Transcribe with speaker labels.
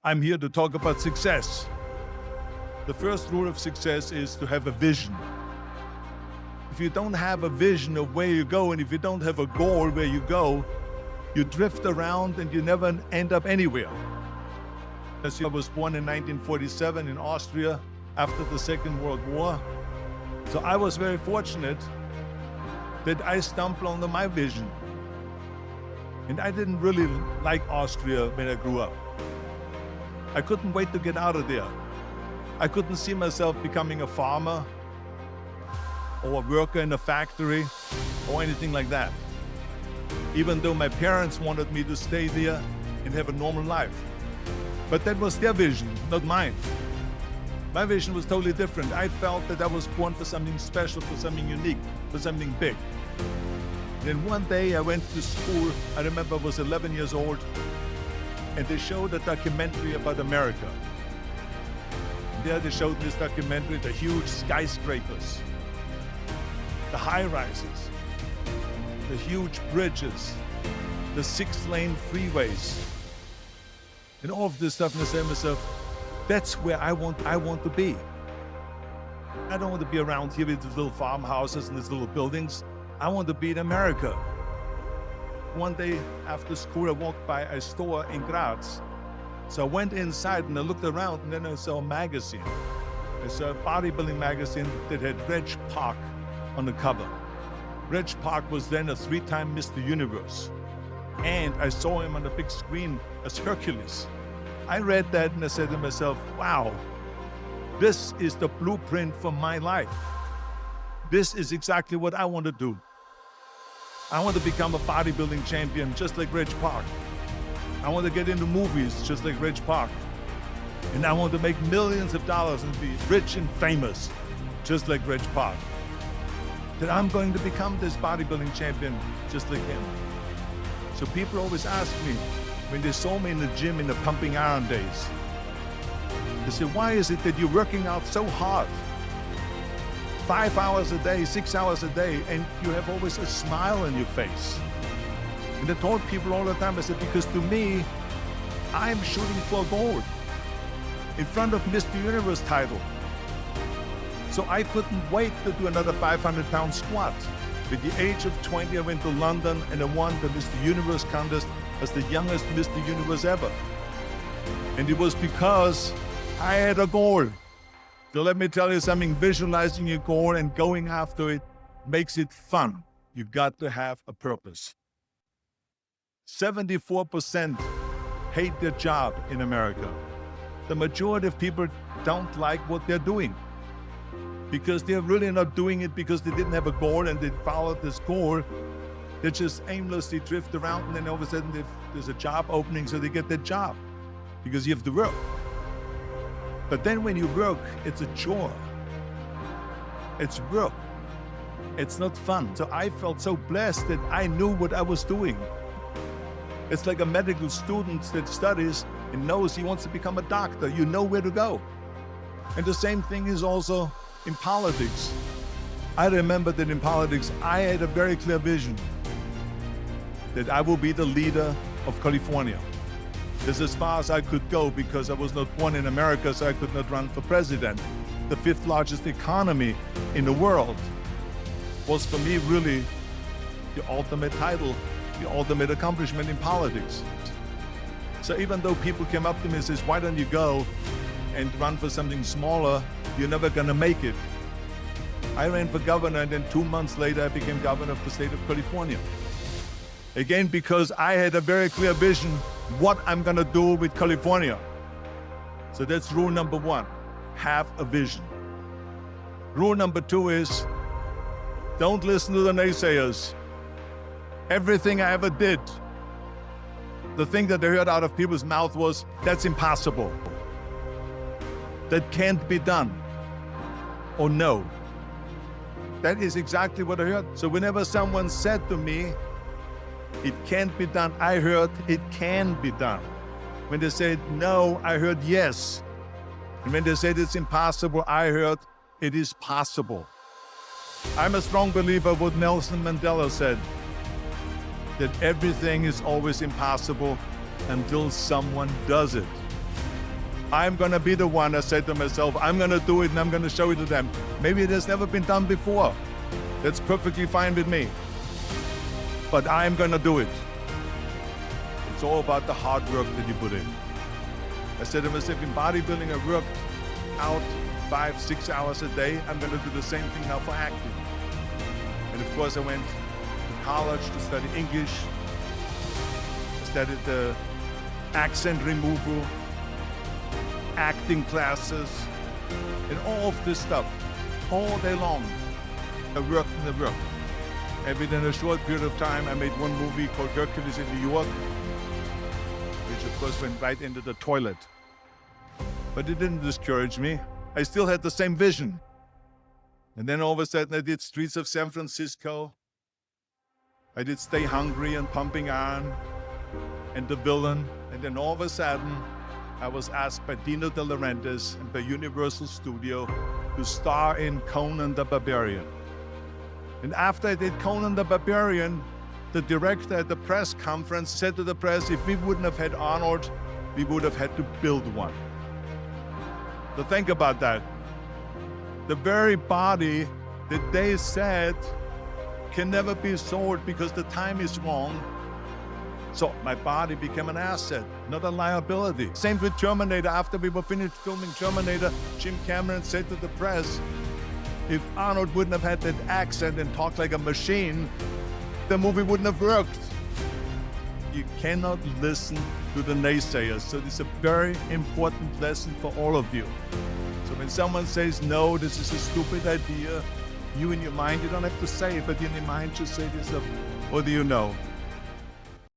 Speaker 1: I'm here to talk about success. The first rule of success is to have a vision. If you don't have a vision of where you go, and if you don't have a goal where you go, you drift around and you never end up anywhere. As I was born in 1947 in Austria after the Second World War. So I was very fortunate that I stumbled onto my vision. And I didn't really like Austria when I grew up. I couldn't wait to get out of there. I couldn't see myself becoming a farmer or a worker in a factory or anything like that. Even though my parents wanted me to stay there and have a normal life. But that was their vision, not mine. My vision was totally different. I felt that I was born for something special, for something unique, for something big. Then one day I went to school. I remember I was 11 years old, and they showed a documentary about America. There they showed this documentary, the huge skyscrapers, the high-rises, the huge bridges, the 6-lane freeways, and all of this stuff. And I said to myself, that's where I want to be. I don't want to be around here with these little farmhouses and these little buildings. I want to be in America. One day after school, I walked by a store in Graz. So I went inside and I looked around, and then I saw a magazine. I saw a bodybuilding magazine that had Reg Park on the cover. Reg Park was then a 3-time Mr. Universe. And I saw him on the big screen as Hercules. I read that and I said to myself, wow, this is the blueprint for my life. This is exactly what I want to do. I want to become a bodybuilding champion just like Reg Park. I want to get into movies just like Reg Park. And I want to make millions of dollars and be rich and famous just like Reg Park. That I'm going to become this bodybuilding champion just like him. So people always ask me, when they saw me in the gym in the pumping iron days, they say, why is it that you're working out so hard? 5 hours a day, 6 hours a day, and you have always a smile on your face. And I told people all the time, I said, because to me, I'm shooting for gold in front of Mr. Universe title. So I couldn't wait to do another 500-pound squat. At the age of 20, I went to London and I won the Mr. Universe contest as the youngest Mr. Universe ever. And it was because I had a goal. So let me tell you something, visualizing your goal and going after it makes it fun. You've got to have a purpose. 74% hate their job in America. The majority of people don't like what they're doing because they're really not doing it because they didn't have a goal and they followed this goal. They just aimlessly drift around, and then all of a sudden there's a job opening, so they get that job because you have to work. But then when you work, it's a chore. It's work. It's not fun. So I felt so blessed that I knew what I was doing. It's like a medical student that studies and knows he wants to become a doctor. You know where to go. And the same thing is also in politics. I remember that in politics, I had a very clear vision that I will be the leader of California. This is as far as I could go because I was not born in America, so I could not run for president. The 5th largest economy in the world was for me really the ultimate title, the ultimate accomplishment in politics. So even though people came up to me and says, why don't you go and run for something smaller, you're never gonna make it. I ran for governor, and then 2 months later I became governor of the state of California. Again, because I had a very clear vision what I'm gonna do with California. So that's rule number 1, have a vision. Rule number 2 is, don't listen to the naysayers. Everything I ever did, the thing that I heard out of people's mouth was, that's impossible. That can't be done. Or no. That is exactly what I heard. So whenever someone said to me, it can't be done, I heard it can be done. When they said no, I heard yes. And when they said it's impossible, I heard it is possible. I'm a strong believer of what Nelson Mandela said, that everything is always impossible until someone does it. I'm gonna be the one, I said to myself, I'm gonna do it and I'm gonna show it to them. Maybe it has never been done before. That's perfectly fine with me. But I'm gonna do it. It's all about the hard work that you put in. I said to myself, in bodybuilding, I worked out 5-6 hours a day. I'm gonna do the same thing now for acting. And of course I went to college to study English. I studied the accent removal, acting classes, and all of this stuff, all day long. I worked and I worked. And within a short period of time, I made one movie called Hercules in New York, which of course went right into the toilet. But it didn't discourage me. I still had the same vision. And then all of a sudden I did Streets of San Francisco. I did Stay Hungry and Pumping On and The Villain. And then all of a sudden, I was asked by Dino De Laurentiis and by Universal Studio to star in Conan the Barbarian. And after I did Conan the Barbarian, the director at the press conference said to the press, if we wouldn't have had Arnold, we would have had to build one. So think about that. The very body that they said can never be sold because the time is wrong. So my body became an asset, not a liability. Same with Terminator. After we were finished filming Terminator, Jim Cameron said to the press, if Arnold wouldn't have had that accent and talked like a machine, the movie wouldn't have worked. You cannot listen to the naysayers. So this is a very important lesson for all of you. So when someone says, no, this is a stupid idea, you in your mind, you don't have to say it, but in your mind just say to yourself, what do you know?